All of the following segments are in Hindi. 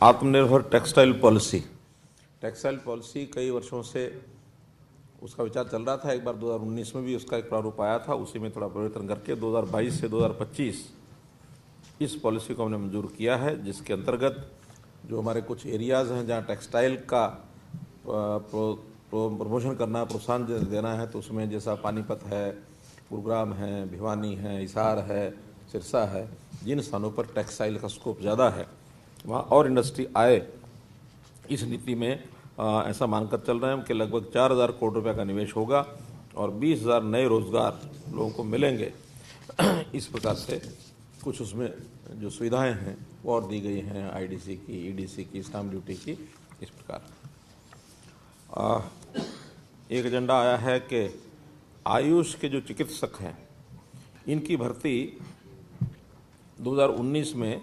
आत्मनिर्भर टेक्सटाइल पॉलिसी कई वर्षों से उसका विचार चल रहा था। एक बार 2019 में भी उसका एक प्रारूप आया था, उसी में थोड़ा परिवर्तन करके 2022 से 2025 इस पॉलिसी को हमने मंजूर किया है, जिसके अंतर्गत जो हमारे कुछ एरियाज़ हैं जहाँ टेक्सटाइल का प्रमोशन करना, प्रोत्साहन देना है, तो उसमें जैसा पानीपत है, गुरुग्राम है, भिवानी है, हिसार है, सिरसा है, जिन स्थानों पर टेक्सटाइल का स्कोप ज़्यादा है वहाँ और इंडस्ट्री आए, इस नीति में ऐसा मानकर चल रहे हैं कि लगभग 4,000 करोड़ रुपए का निवेश होगा और 20,000 नए रोजगार लोगों को मिलेंगे। इस प्रकार से कुछ उसमें जो सुविधाएं हैं वो और दी गई हैं, आईडीसी की, ईडीसी की, स्टाम्प ड्यूटी की। इस प्रकार एक एजेंडा आया है कि आयुष के जो चिकित्सक हैं इनकी भर्ती 2019 में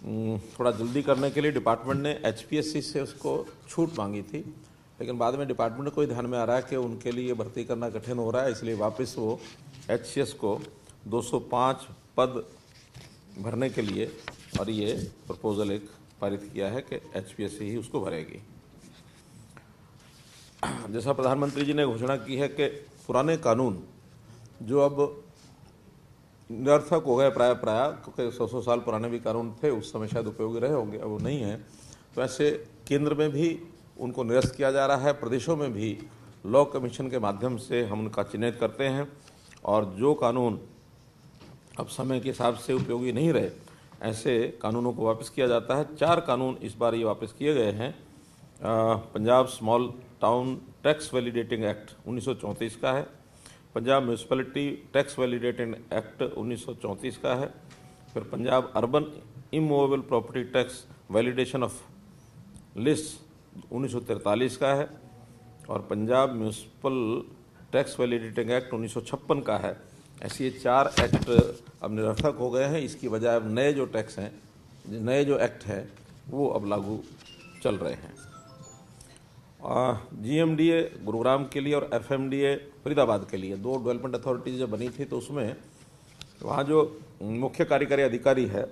थोड़ा जल्दी करने के लिए डिपार्टमेंट ने एचपीएससी से उसको छूट मांगी थी, लेकिन बाद में डिपार्टमेंट को ध्यान में आ रहा है कि उनके लिए भर्ती करना कठिन हो रहा है, इसलिए वापस वो एचसीएस को 205 पद भरने के लिए और ये प्रपोजल एक पारित किया है कि एचपीएससी ही उसको भरेगी। जैसा प्रधानमंत्री जी ने घोषणा की है कि पुराने कानून जो अब निरर्थक हो गए प्राय क्योंकि 100 साल पुराने भी कानून थे, उस समय शायद उपयोगी रहे होंगे, अब वो नहीं है, तो ऐसे केंद्र में भी उनको निरस्त किया जा रहा है। प्रदेशों में भी लॉ कमीशन के माध्यम से हम उनका चिन्हित करते हैं और जो कानून अब समय के हिसाब से उपयोगी नहीं रहे, ऐसे कानूनों को वापस किया जाता है। 4 कानून इस बार ये वापस किए गए हैं। Punjab small town tax validating act 1934 का है, Punjab municipality tax validating act 1934 का है, फिर Punjab urban immovable property tax validation of list 1943 का है और Punjab municipal tax validating act 1956 का है। ऐसे ये 4 एक्ट अब निरर्थक हो गए हैं। इसकी बजाय अब नए जो टैक्स हैं, नए जो एक्ट हैं, वो अब लागू चल रहे हैं। जीएमडीए गुरुग्राम के लिए और एफएमडीए फरीदाबाद के लिए 2 डेवलपमेंट अथॉरिटीज जब बनी थी, तो उसमें वहाँ जो मुख्य कार्यकारी अधिकारी है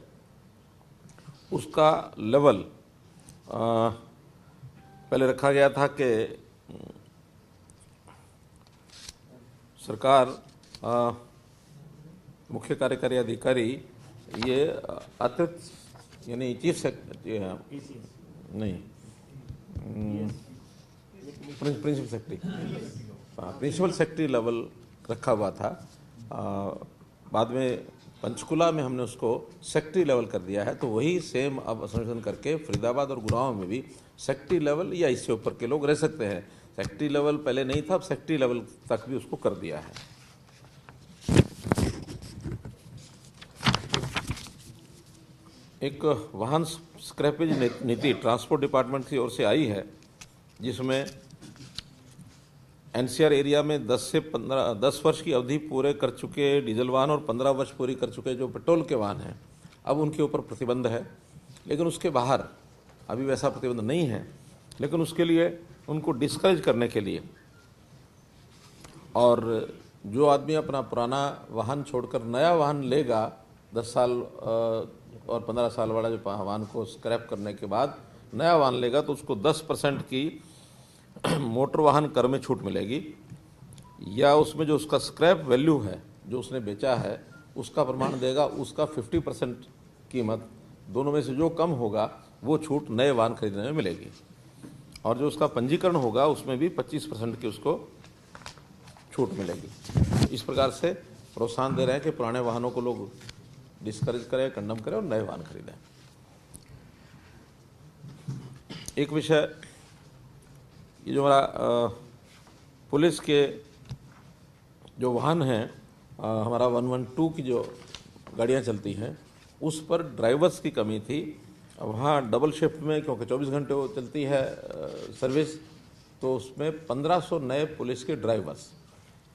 उसका लेवल पहले रखा गया था कि सरकार मुख्य कार्यकारी अधिकारी ये अतिरिक्त यानी चीफ सेक्रेटरी नहीं, प्रिंसिपल सेक्रेटरी लेवल रखा हुआ था। बाद में पंचकुला में हमने उसको सेक्रेटरी लेवल कर दिया है, तो वही सेम अब संशोधन करके फरीदाबाद और गुरुग्राम में भी सेक्रेटरी लेवल या इससे ऊपर के लोग रह सकते हैं। सेक्रेटरी लेवल पहले नहीं था, अब सेक्रेटरी लेवल तक भी उसको कर दिया है। एक वाहन स्क्रैपेज नीति ट्रांसपोर्ट डिपार्टमेंट की ओर से आई है, जिसमें एनसीआर एरिया में 10 वर्ष की अवधि पूरे कर चुके डीजल वाहन और 15 वर्ष पूरी कर चुके जो पेट्रोल के वाहन हैं, अब उनके ऊपर प्रतिबंध है। लेकिन उसके बाहर अभी वैसा प्रतिबंध नहीं है, लेकिन उसके लिए उनको डिस्करेज करने के लिए और जो आदमी अपना पुराना वाहन छोड़कर नया वाहन लेगा, 10 साल और 15 साल वाला जो वाहन को स्क्रैप करने के बाद नया वाहन लेगा, तो उसको 10% की मोटर वाहन कर में छूट मिलेगी, या उसमें जो उसका स्क्रैप वैल्यू है जो उसने बेचा है उसका प्रमाण देगा, उसका 50% कीमत, दोनों में से जो कम होगा वो छूट नए वाहन खरीदने में मिलेगी। और जो उसका पंजीकरण होगा उसमें भी 25% की उसको छूट मिलेगी। इस प्रकार से प्रोत्साहन दे रहे हैं कि पुराने वाहनों को लोग डिस्करेज करें, कंडम करें और नए वाहन खरीदें। एक विषय ये जो हमारा पुलिस के जो वाहन हैं, हमारा 112 की जो गाड़ियाँ चलती हैं, उस पर ड्राइवर्स की कमी थी। वहाँ डबल शिफ्ट में, क्योंकि 24 घंटे वो चलती है सर्विस, तो उसमें 1500 नए पुलिस के ड्राइवर्स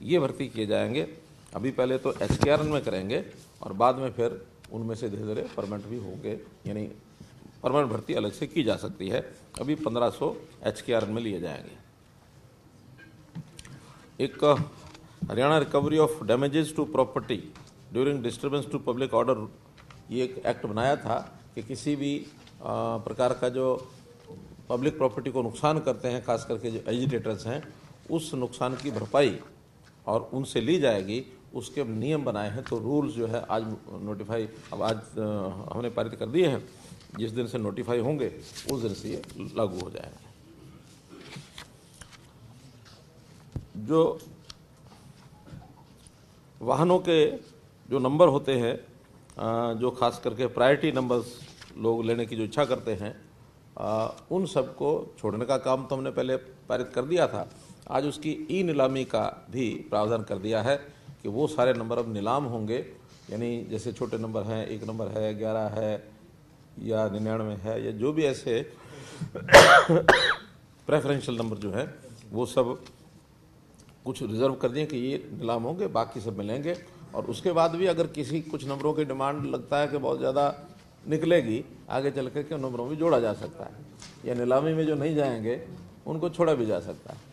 ये भर्ती किए जाएंगे। अभी पहले तो एचकेआरएन में करेंगे और बाद में फिर उनमें से धीरे धीरे परमानेंट भी होंगे, यानी परमानेंट भर्ती अलग से की जा सकती है। अभी 1500 एचकेआरएन में लिए जाएंगे। एक Haryana recovery of damages to property during disturbance to public order, ये एक एक्ट बनाया था कि किसी भी प्रकार का जो पब्लिक प्रॉपर्टी को नुकसान करते हैं, खास करके जो एजिटेटर्स हैं, उस नुकसान की भरपाई और उनसे ली जाएगी, उसके नियम बनाए हैं। तो रूल्स जो है आज नोटिफाई, अब आज हमने पारित कर दिए हैं, जिस दिन से नोटिफाई होंगे उस दिन से ये लागू हो जाएगा। जो वाहनों के जो नंबर होते हैं, जो खास करके प्रायोरिटी नंबर्स लोग लेने की जो इच्छा करते हैं, उन सब को छोड़ने का काम तो हमने पहले पारित कर दिया था। आज उसकी ई नीलामी का भी प्रावधान कर दिया है कि वो सारे नंबर अब नीलाम होंगे, यानी जैसे छोटे नंबर हैं, 1 नंबर है, 11 है या 99 है, या जो भी ऐसे प्रेफरेंशियल नंबर जो है वो सब कुछ रिजर्व कर दिए कि ये नीलाम होंगे, बाकी सब मिलेंगे। और उसके बाद भी अगर किसी कुछ नंबरों की डिमांड लगता है कि बहुत ज़्यादा निकलेगी, आगे चल कर के उन नंबरों में जोड़ा जा सकता है, या नीलामी में जो नहीं जाएंगे उनको छोड़ा भी जा सकता है।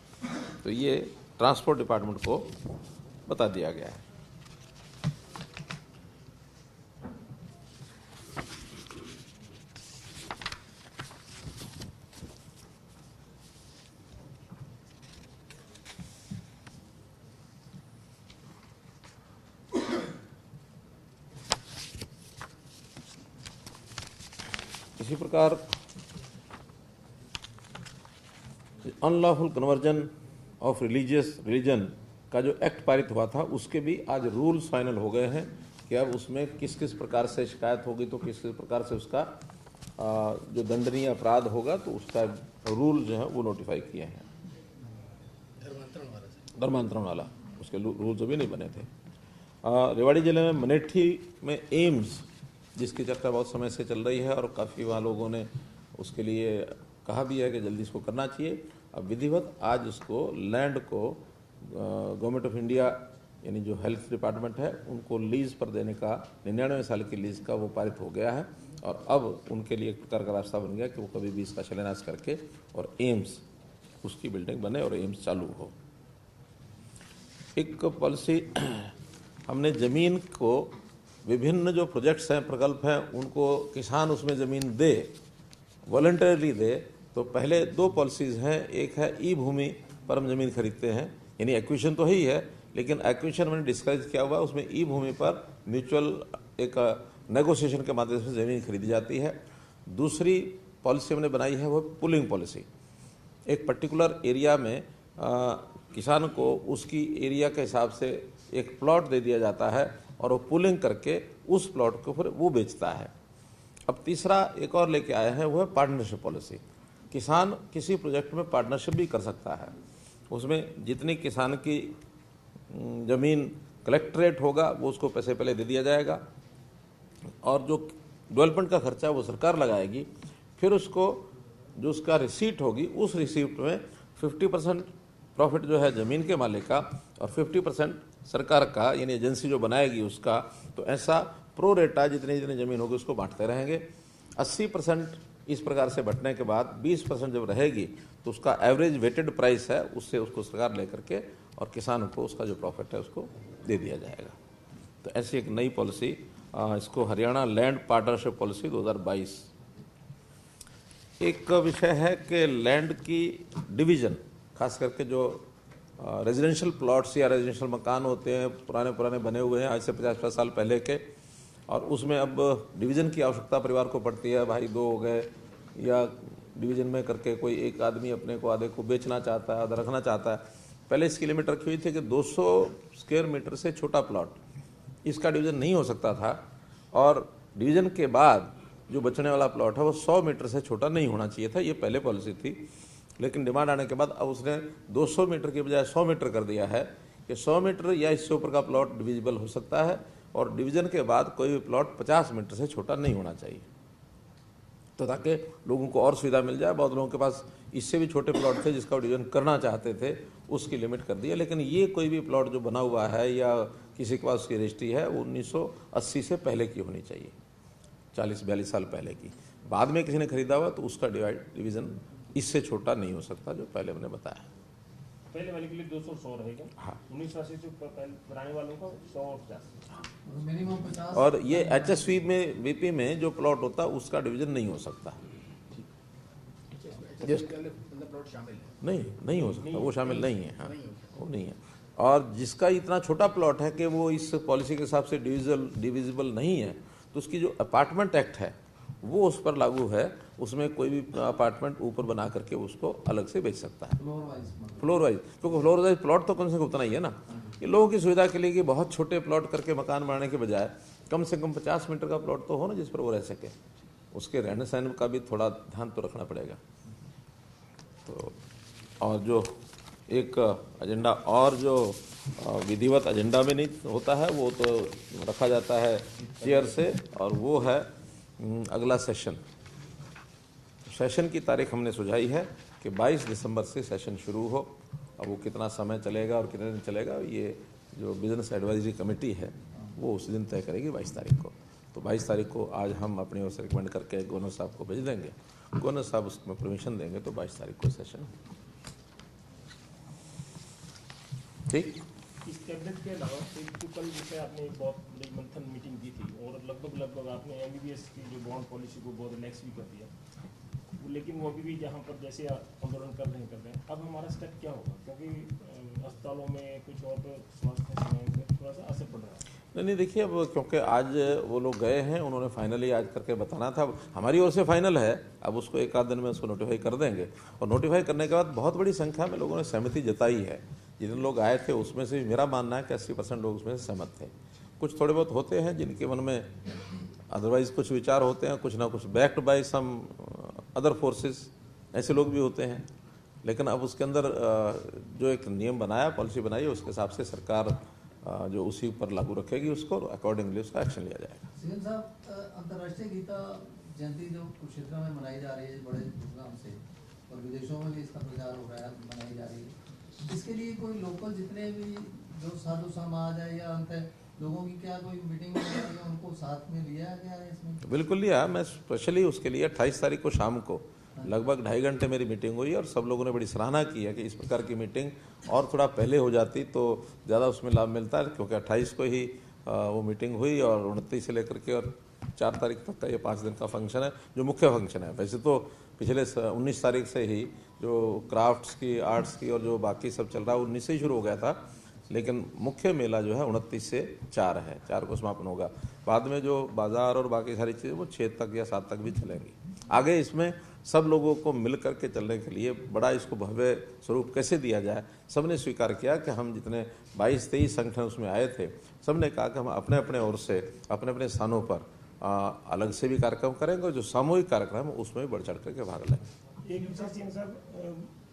तो ये ट्रांसपोर्ट डिपार्टमेंट को बता दिया गया है। इसी प्रकार अनलॉफुल कन्वर्जन ऑफ रिलीजन का जो एक्ट पारित हुआ था, उसके भी आज रूल्स फाइनल हो गए हैं कि अब उसमें किस किस प्रकार से शिकायत होगी, तो किस किस प्रकार से उसका जो दंडनीय अपराध होगा, तो उसका रूल जो है वो नोटिफाई किए हैं। धर्मांतरण वाला उसके रूल्स अभी नहीं बने थे। रेवाड़ी जिले में मनेठी में एम्स, जिसकी चर्चा बहुत समय से चल रही है और काफ़ी वहाँ लोगों ने उसके लिए कहा भी है कि जल्दी इसको करना चाहिए। अब विधिवत आज उसको लैंड को गवर्नमेंट ऑफ इंडिया, यानी जो हेल्थ डिपार्टमेंट है, उनको लीज पर देने का 99 साल की लीज का वो पारित हो गया है। और अब उनके लिए एक प्रकार का रास्ता बन गया कि वो कभी भी इसका शिलान्यास करके और एम्स उसकी बिल्डिंग बने और एम्स चालू हो। एक पॉलिसी हमने ज़मीन को, विभिन्न जो प्रोजेक्ट्स हैं, प्रकल्प हैं, उनको किसान उसमें ज़मीन दे, वॉलंटरली दे। तो पहले 2 पॉलिसीज़ हैं। एक है ई भूमि पर हम ज़मीन खरीदते हैं, यानी एक्विजिशन तो ही है, लेकिन एक्विजिशन मैंने डिस्करेज किया हुआ, उसमें ई भूमि पर म्यूचुअल एक नेगोशिएशन के माध्यम से ज़मीन खरीदी जाती है। दूसरी पॉलिसी हमने बनाई है वो पुलिंग पॉलिसी। एक पर्टिकुलर एरिया में किसान को उसकी एरिया के हिसाब से एक प्लॉट दे दिया जाता है और वो पुलिंग करके उस प्लॉट को फिर वो बेचता है। अब तीसरा एक और लेके आए हैं, वो है पार्टनरशिप पॉलिसी। किसान किसी प्रोजेक्ट में पार्टनरशिप भी कर सकता है। उसमें जितनी किसान की ज़मीन कलेक्ट्रेट होगा वो उसको पैसे पहले दे दिया जाएगा, और जो डेवलपमेंट का खर्चा वो सरकार लगाएगी। फिर उसको जो उसका रिसीट होगी, उस रिसीप्ट में 50% प्रॉफिट जो है ज़मीन के मालिक का और 50% सरकार का, यानी एजेंसी जो बनाएगी उसका। तो ऐसा प्रो रेटा जितनी जितनी ज़मीन होगी उसको बांटते रहेंगे। 80% इस प्रकार से बंटने के बाद 20% जब रहेगी तो उसका एवरेज वेटेड प्राइस है, उससे उसको सरकार लेकर के और किसान को उसका जो प्रॉफिट है उसको दे दिया जाएगा। तो ऐसी एक नई पॉलिसी, इसको हरियाणा लैंड पार्टनरशिप पॉलिसी 2022। एक विषय है कि लैंड की डिवीज़न, खास करके जो रेजिडेंशियल प्लॉट्स या रेजिडेंशियल मकान होते हैं, पुराने बने हुए हैं आज से 50 साल पहले के, और उसमें अब डिवीज़न की आवश्यकता परिवार को पड़ती है। भाई 2 हो गए, या डिवीज़न में करके कोई एक आदमी अपने को आधे को बेचना चाहता है, आधा रखना चाहता है। पहले इसकी लिमिट रखी हुई थी कि 200 स्क्वायर मीटर से छोटा प्लॉट, इसका डिवीज़न नहीं हो सकता था। और डिवीज़न के बाद जो बचने वाला प्लॉट है वो 100 मीटर से छोटा नहीं होना चाहिए था। ये पहले पॉलिसी थी, लेकिन डिमांड आने के बाद अब उसने 200 मीटर की बजाय 100 मीटर कर दिया है कि 100 मीटर या इससे ऊपर का प्लॉट डिविजिबल हो सकता है, और डिवीज़न के बाद कोई भी प्लॉट 50 मीटर से छोटा नहीं होना चाहिए, तो ताकि लोगों को और सुविधा मिल जाए। बहुत लोगों के पास इससे भी छोटे प्लॉट थे जिसका डिवीज़न करना चाहते थे, उसकी लिमिट कर दी है। लेकिन ये कोई भी प्लॉट जो बना हुआ है या किसी के पास उसकी रजिस्ट्री है, वो 1980 से पहले की होनी चाहिए, 40-42 साल पहले की। बाद में किसी ने खरीदा हुआ तो उसका डिवीज़न इससे छोटा नहीं हो सकता, जो पहले हमने बताया। पहले वाले के लिए 200 रहेगा। हाँ। 1980 से पुराने वालों का 150 मिनिमम 50। और ये HSV में बीपी में जो प्लॉट होता है उसका डिवीजन नहीं हो सकता। प्लॉट शामिल है? नहीं हो सकता, वो शामिल नहीं है। हाँ, वो नहीं है। और जिसका इतना छोटा प्लॉट है कि वो इस पॉलिसी के हिसाब से डिविजिबल नहीं है, तो उसकी जो अपार्टमेंट एक्ट है वो उस पर लागू है। उसमें कोई भी अपार्टमेंट ऊपर बना करके उसको अलग से बेच सकता है, फ्लोर वाइज। क्योंकि फ्लोर वाइज प्लॉट तो कम से कम उतना ही है ना, कि लोगों की सुविधा के लिए कि बहुत छोटे प्लॉट करके मकान बनाने के बजाय कम से कम 50 मीटर का प्लॉट तो हो ना जिस पर वो रह सके। उसके रहने सहने का भी थोड़ा ध्यान तो रखना पड़ेगा। तो और जो एक एजेंडा और जो विधिवत एजेंडा में नहीं होता है वो तो रखा जाता है चेयर से, और वो है अगला सेशन की तारीख हमने सुझाई है कि 22 दिसंबर से सेशन शुरू हो। अब वो कितना समय चलेगा और कितने दिन चलेगा ये जो बिजनेस एडवाइजरी कमेटी है वो उस दिन तय करेगी 22 तारीख को। तो 22 तारीख को आज हम अपनी ओर से रिकमेंड करके गवर्नर साहब को भेज देंगे, गवर्नर साहब उसमें परमिशन देंगे तो 22 तारीख को सेशन। ठीक। इस कैबिनेट के अलावा तो कल जैसे आपने एक बहुत बड़ी मंथन मीटिंग की थी और लगभग आपने MBBS की जो बॉन्ड पॉलिसी को बहुत रिलैक्स भी कर दिया, लेकिन वो अभी भी जहाँ पर जैसे आंदोलन कर रहे हैं। अब हमारा स्टेप क्या होगा, क्योंकि अस्पतालों में कुछ और स्वास्थ्य सेवाओं में थोड़ा सा असर पड़ रहा है। नहीं देखिए, अब क्योंकि आज वो लोग गए हैं, उन्होंने फाइनली आज करके बताना था। हमारी ओर से फाइनल है, अब उसको एक आध दिन में उसको नोटिफाई कर देंगे। और नोटिफाई करने के बाद बहुत बड़ी संख्या में लोगों ने सहमति जताई है। जितने लोग आए थे उसमें से मेरा मानना है कि 80% लोग उसमें सहमत थे। कुछ थोड़े बहुत होते हैं जिनके मन में अदरवाइज कुछ विचार होते हैं, कुछ ना कुछ backed by some other forces, ऐसे लोग भी होते हैं। लेकिन अब उसके अंदर जो एक नियम बनाया, पॉलिसी बनाई है, उसके हिसाब से सरकार जो उसी पर लागू रखेगी उसको, अकॉर्डिंगली उसका एक्शन लिया जाएगा। सीएम साहब, अंतर्राष्ट्रीय गीता जयंती जो कुरुक्षेत्र में मनाई जा रही है बड़े धूमधाम से, और विदेशों में भी इसका प्रचार हो रहा है, मनाई जा रही है, इसके लिए कोई लोकल जितने भी जो साधु समाज है या अंत लोगों की क्या कोई मीटिंग है, उनको साथ में लिया गया है इसमें? बिल्कुल लिया। मैं स्पेशली उसके लिए 28 तारीख को शाम को लगभग 2.5 घंटे मेरी मीटिंग हुई और सब लोगों ने बड़ी सराहना की है कि इस प्रकार की मीटिंग और थोड़ा पहले हो जाती तो ज़्यादा उसमें लाभ मिलता है। क्योंकि 28 को ही वो मीटिंग हुई और 29 से लेकर के और 4 तारीख तक का ये 5 दिन का फंक्शन है जो मुख्य फंक्शन है। वैसे तो पिछले 19 तारीख से ही जो क्राफ्ट्स की, आर्ट्स की और जो बाकी सब चल रहा है 19 से ही शुरू हो गया था, लेकिन मुख्य मेला जो है 29 से 4 है, 4 को समापन होगा। बाद में जो बाजार और बाकी सारी चीज़ें वो 6 तक या 7 तक भी चलेंगी। आगे इसमें सब लोगों को मिल करके चलने के लिए बड़ा इसको भव्य स्वरूप कैसे दिया जाए, सबने स्वीकार किया कि हम जितने 22-23 संगठन उसमें आए थे, सबने कहा कि हम अपने अपने ओर से अपने अपने स्थानों पर अलग से भी कार्यक्रम करेंगे और जो सामूहिक कार्यक्रम उसमें भी बढ़ चढ़ करके भाग लेंगे। एक विशेष सीएम साहब,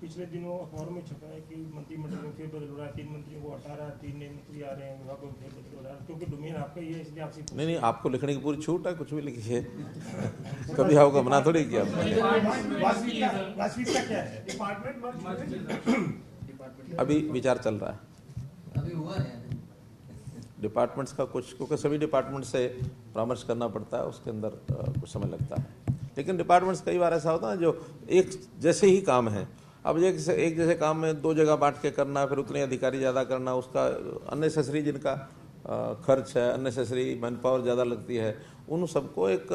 पिछले दिनों अखबारों में छपा है कि मंत्रिमंडल में फेरबदल हो रहा है, 3 मंत्रियों को हटा रहा है, 3 नए मंत्री आ रहे हैं, विभागों में फेरबदल हो रहा है, क्योंकि डोमेन आपका ही है, इसलिए आपसे नहीं, आपको लिखने की पूरी छूट है, कुछ भी लिखिए। कभी आपको मना थोड़ी किया। वास्तविकता क्या है? अभी विचार चल रहा है, अभी हुआ है डिपार्टमेंट्स का कुछ, क्योंकि सभी डिपार्टमेंट से परामर्श करना पड़ता है, उसके अंदर कुछ समय लगता है। लेकिन डिपार्टमेंट्स कई बार ऐसा होता है जो एक जैसे ही काम है, अब एक जैसे काम में 2 जगह बांट के करना, फिर उतने अधिकारी ज़्यादा करना, उसका अननेसेसरी जिनका खर्च है, अननेसेसरी मैन पावर ज़्यादा लगती है, उन सबको एक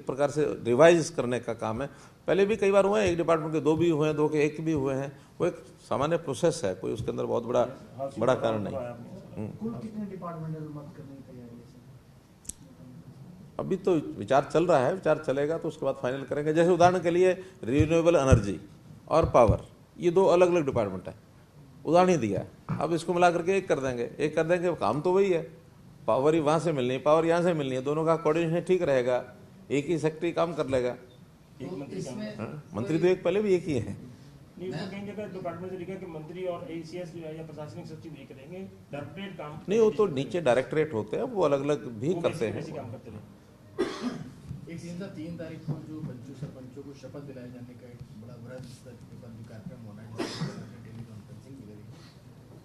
प्रकार से रिवाइज करने का काम है। पहले भी कई बार हुए हैं, एक डिपार्टमेंट के 2 भी हुए हैं, 2 के 1 भी हुए हैं। वो एक सामान्य प्रोसेस है, कोई उसके अंदर बहुत बड़ा कारण नहीं। कुल कितने डिपार्टमेंटल मत करने की तैयारी है? अभी तो विचार चल रहा है, विचार चलेगा तो उसके बाद फाइनल करेंगे। जैसे उदाहरण के लिए रिन्यूएबल एनर्जी और पावर, ये 2 अलग अलग डिपार्टमेंट है, उदाहरण ही दिया है। अब इसको मिला करके एक कर देंगे, काम तो वही है, पावर ही वहाँ से मिलनी है, पावर यहाँ से मिलनी है, दोनों का कोऑर्डिनेशन ठीक रहेगा, एक ही सेक्रेटरी काम कर लेगा। मंत्री तो एक पहले भी एक ही है। डिपार्टमेंट से लिखा कि मंत्री और ACS या प्रशासनिक सचिव एक रहेंगे, डायरेक्टरेट काम नहीं, वो तो नीचे डायरेक्टरेट होते हैं, वो अलग अलग भी करते हैं। एक सीएम साहब 3 तारीख को जो सरपंचों को शपथ दिलाए जाने का एक बड़ा कार्यक्रम होना है, टेलीकॉन्फ्रेंसिंग वगैरह,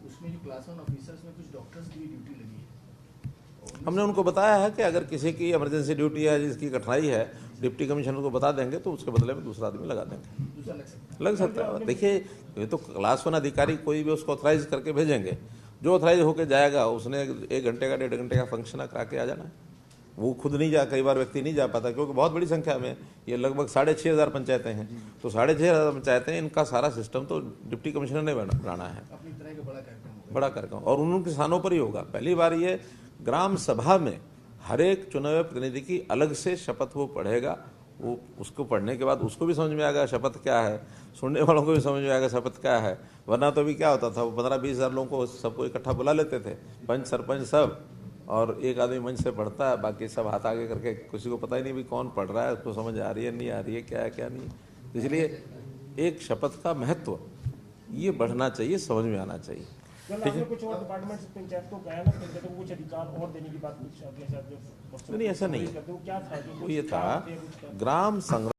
उसमें जो क्लास 1 ऑफिसर्स में कुछ डॉक्टर्स की ड्यूटी लगी है। हमने उनको बताया है कि अगर किसी की इमरजेंसी ड्यूटी है, जिसकी कठिनाई है, डिप्टी कमिश्नर को बता देंगे तो उसके बदले में दूसरा आदमी लगा देंगे, दूसरा लग सकता है। लग सकता है। देखिए ये तो क्लास 1 अधिकारी कोई भी उसको ऑथराइज करके भेजेंगे, जो ऑथराइज होकर जाएगा उसने 1 घंटे का 1.5 घंटे का फंक्शन करा के आ जाना है। वो खुद नहीं जा, कई बार व्यक्ति नहीं जा पाता क्योंकि बहुत बड़ी संख्या में ये लगभग 6,500 पंचायतें हैं, तो 6,500 पंचायतें, इनका सारा सिस्टम तो डिप्टी कमिश्नर ने बनाना है, अपनी तरह का बड़ा कार्यक्रम होगा। बड़ा कार्यक्रम, और उन किसानों पर ही होगा। पहली बार ये ग्राम सभा में हर एक चुने हुए प्रतिनिधि की अलग से शपथ वो पढ़ेगा, वो उसको पढ़ने के बाद उसको भी समझ में आएगा शपथ क्या है, सुनने वालों को भी समझ में आएगा शपथ क्या है। वरना तो भी क्या होता था, वो 15-20 हज़ार लोगों को सबको इकट्ठा बुला लेते थे, पंच सरपंच सब, और एक आदमी मंच से पढ़ता है, बाकी सब हाथ आगे करके, किसी को पता ही नहीं भी कौन पढ़ रहा है, उसको समझ आ रही है नहीं आ रही है, क्या है क्या नहीं। इसलिए एक शपथ का महत्व ये बढ़ना चाहिए, समझ में आना चाहिए। कल आपने कुछ और डिपार्टमेंट पंचायत को कहा ना, पंचायत को कुछ अधिकार और देने की बात कुछ अपने साथ जो नहीं, ऐसा नहीं, करते, वो क्या था जो वो ये कुछ था काम थे, कुछ क्या? ग्राम संग्रह